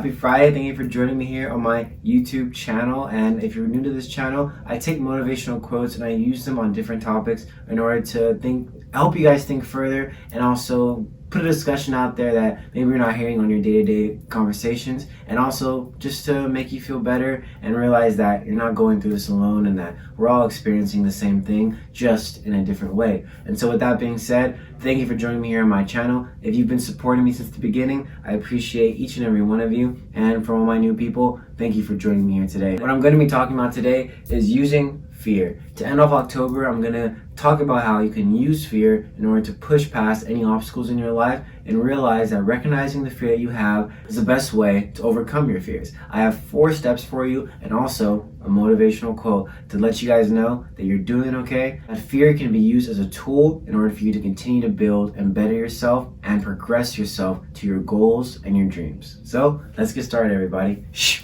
Happy Friday. Thank you for joining me here on my YouTube channel. And if you're new to this channel, I take motivational quotes and I use them on different topics in order to help you guys think further, and also put a discussion out there that maybe you're not hearing on your day-to-day conversations, and also just to make you feel better and realize that you're not going through this alone and that we're all experiencing the same thing, just in a different way. And so with that being said, thank you for joining me here on my channel. If you've been supporting me since the beginning, I appreciate each and every one of you. And for all my new people, thank you for joining me here today. What I'm going to be talking about today is using fear. To end off October, I'm going to talk about how you can use fear in order to push past any obstacles in your life and realize that recognizing the fear that you have is the best way to overcome your fears. I have 4 steps for you and also a motivational quote to let you guys know that you're doing okay. That fear can be used as a tool in order for you to continue to build and better yourself and progress yourself to your goals and your dreams. So let's get started, everybody. Shh.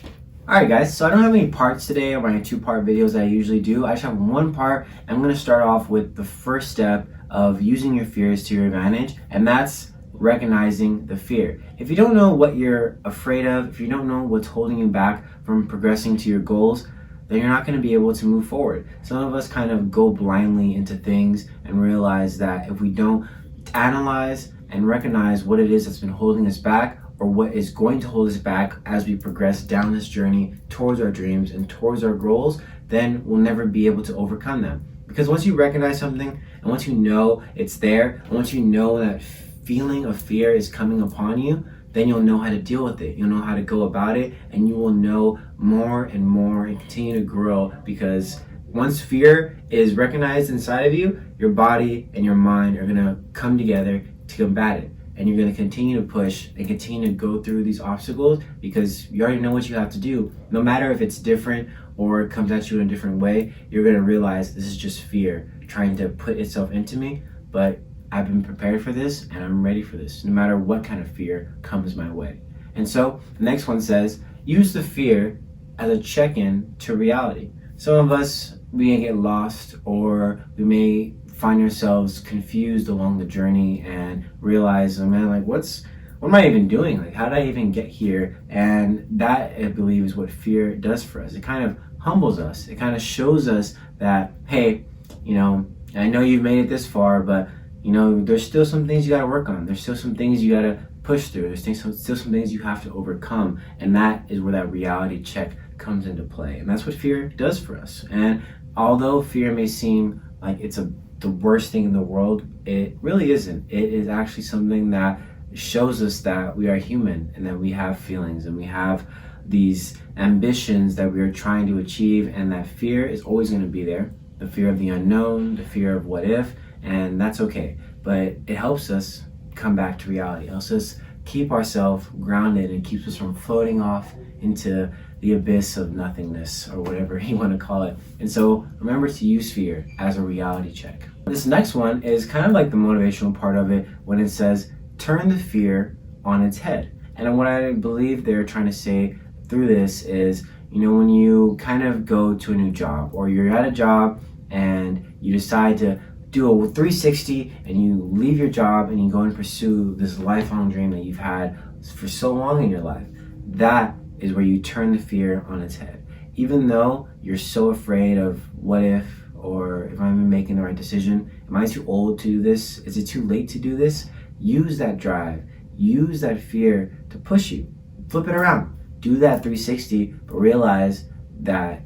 Alright guys, so I don't have any parts today on my 2-part videos that I usually do. I just have 1 part. I'm going to start off with the first step of using your fears to your advantage, and that's recognizing the fear. If you don't know what you're afraid of, if you don't know what's holding you back from progressing to your goals, then you're not going to be able to move forward. Some of us kind of go blindly into things and realize that if we don't analyze and recognize what it is that's been holding us back, or what is going to hold us back as we progress down this journey towards our dreams and towards our goals, then we'll never be able to overcome them. Because once you recognize something, and once you know it's there, and once you know that feeling of fear is coming upon you, then you'll know how to deal with it. You'll know how to go about it, and you will know more and more and continue to grow, because once fear is recognized inside of you, your body and your mind are gonna come together to combat it. And you're going to continue to push and continue to go through these obstacles because you already know what you have to do. No matter if it's different or it comes at you in a different way, you're going to realize this is just fear trying to put itself into me, but I've been prepared for this and I'm ready for this, no matter what kind of fear comes my way. And so the next one says, use the fear as a check-in to reality. Some of us, we may get lost, or we may find yourselves confused along the journey and realize, oh man, like what am I even doing? Like, how did I even get here? And that, I believe, is what fear does for us. It kind of humbles us. It kind of shows us that, hey, I know you've made it this far, but there's still some things you got to work on. There's still some things you got to push through. There's still some things you have to overcome. And that is where that reality check comes into play. And that's what fear does for us. And although fear may seem like it's the worst thing in the world, it really isn't. It is actually something that shows us that we are human and that we have feelings and we have these ambitions that we are trying to achieve, and that fear is always going to be there. The fear of the unknown, the fear of what if, and that's okay. But it helps us come back to reality. It helps us keep ourselves grounded and keeps us from floating off into the abyss of nothingness, or whatever you want to call it. And so remember to use fear as a reality check. This next one is kind of like the motivational part of it, when it says turn the fear on its head. And what I believe they're trying to say through this is, when you kind of go to a new job, or you're at a job and you decide to do a 360 and you leave your job and you go and pursue this lifelong dream that you've had for so long in your life, that is where you turn the fear on its head. Even though you're so afraid of what if, or if I'm making the right decision, am I too old to do this? Is it too late to do this? Use that drive, use that fear to push you. Flip it around. Do that 360, but realize that,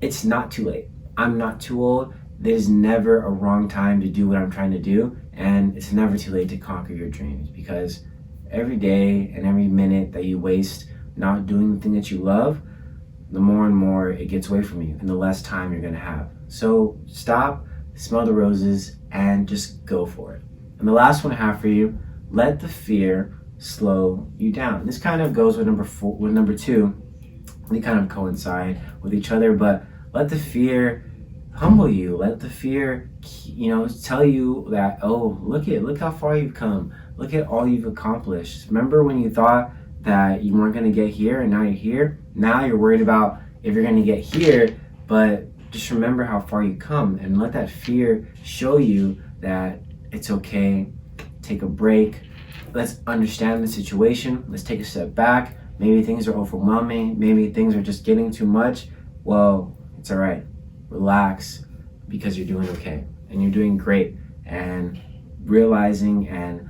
it's not too late. I'm not too old. There's never a wrong time to do what I'm trying to do, and it's never too late to conquer your dreams, because every day and every minute that you waste not doing the thing that you love, the more and more it gets away from you and the less time you're going to have. So stop, smell the roses, and just go for it. And the last one I have for you, let the fear slow you down. This kind of goes with number 2. They kind of coincide with each other, but let the fear humble you. Let the fear, tell you that, oh, look how far you've come. Look at all you've accomplished. Remember when you thought that you weren't going to get here, and now you're here? Now you're worried about if you're going to get here, but just remember how far you come, and let that fear show you that it's okay. Take a break. Let's understand the situation. Let's take a step back. maybe things are overwhelming, maybe things are just getting too much, well, it's all right. Relax, because you're doing okay and you're doing great. And realizing and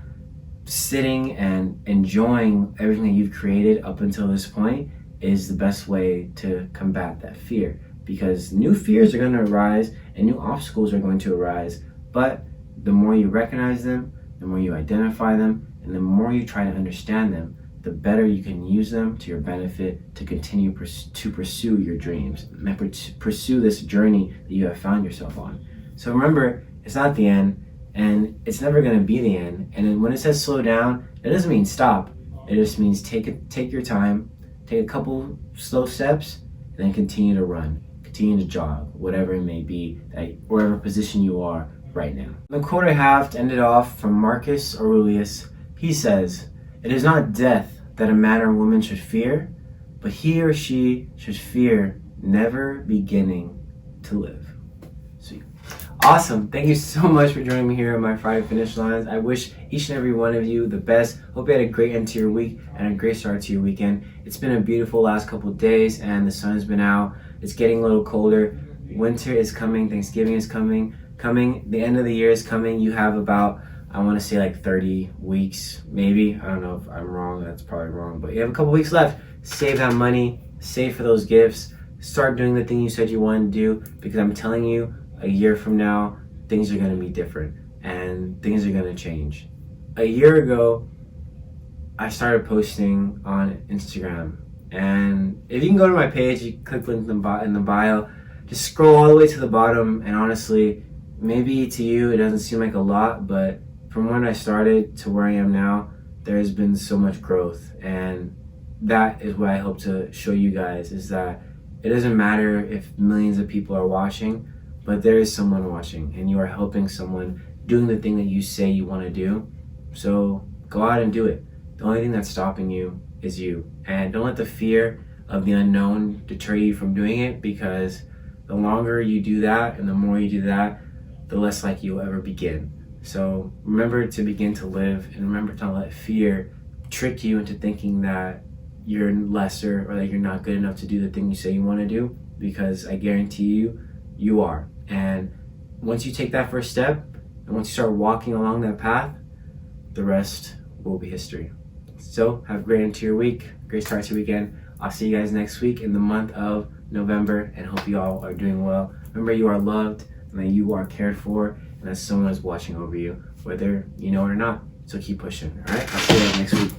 sitting and enjoying everything that you've created up until this point is the best way to combat that fear, because new fears are going to arise and new obstacles are going to arise. But the more you recognize them, the more you identify them, and the more you try to understand them, the better you can use them to your benefit to continue to pursue your dreams and pursue this journey that you have found yourself on. So remember, it's not the end, and it's never going to be the end. And then when it says slow down, it doesn't mean stop. It just means take your time, take a couple slow steps, and then continue to run, continue to jog, whatever it may be, wherever position you are right now. The quote I have to end it off from Marcus Aurelius. He says, "It is not death that a man or woman should fear, but he or she should fear never beginning to live." Sweet. Awesome. Thank you so much for joining me here on my Friday Finish Lines. I wish each and every one of you the best. Hope you had a great end to your week and a great start to your weekend. It's been a beautiful last couple of days and the sun's been out. It's getting a little colder. Winter is coming. Thanksgiving is coming. The end of the year is coming. You have about, I want to say like 30 weeks, maybe. I don't know if I'm wrong. That's probably wrong. But you have a couple weeks left. Save that money. Save for those gifts. Start doing the thing you said you wanted to do, because I'm telling you, a year from now, things are going to be different and things are going to change. A year ago, I started posting on Instagram. And if you can go to my page, you click link in the bio, just scroll all the way to the bottom. And honestly, maybe to you it doesn't seem like a lot, but from when I started to where I am now, there has been so much growth. And that is what I hope to show you guys, is that it doesn't matter if millions of people are watching, but there is someone watching and you are helping someone doing the thing that you say you want to do. So go out and do it. The only thing that's stopping you is you. And don't let the fear of the unknown deter you from doing it, because the longer you do that and the more you do that, the less likely you'll ever begin. So remember to begin to live, and remember to not let fear trick you into thinking that you're lesser or that you're not good enough to do the thing you say you want to do, because I guarantee you, you are. And once you take that first step, and once you start walking along that path, the rest will be history. So have a great end to your week, great start to your weekend. I'll see you guys next week in the month of November, and hope you all are doing well. Remember, you are loved and that you are cared for, and that someone is watching over you, whether you know it or not. So keep pushing. All right, I'll see you guys next week.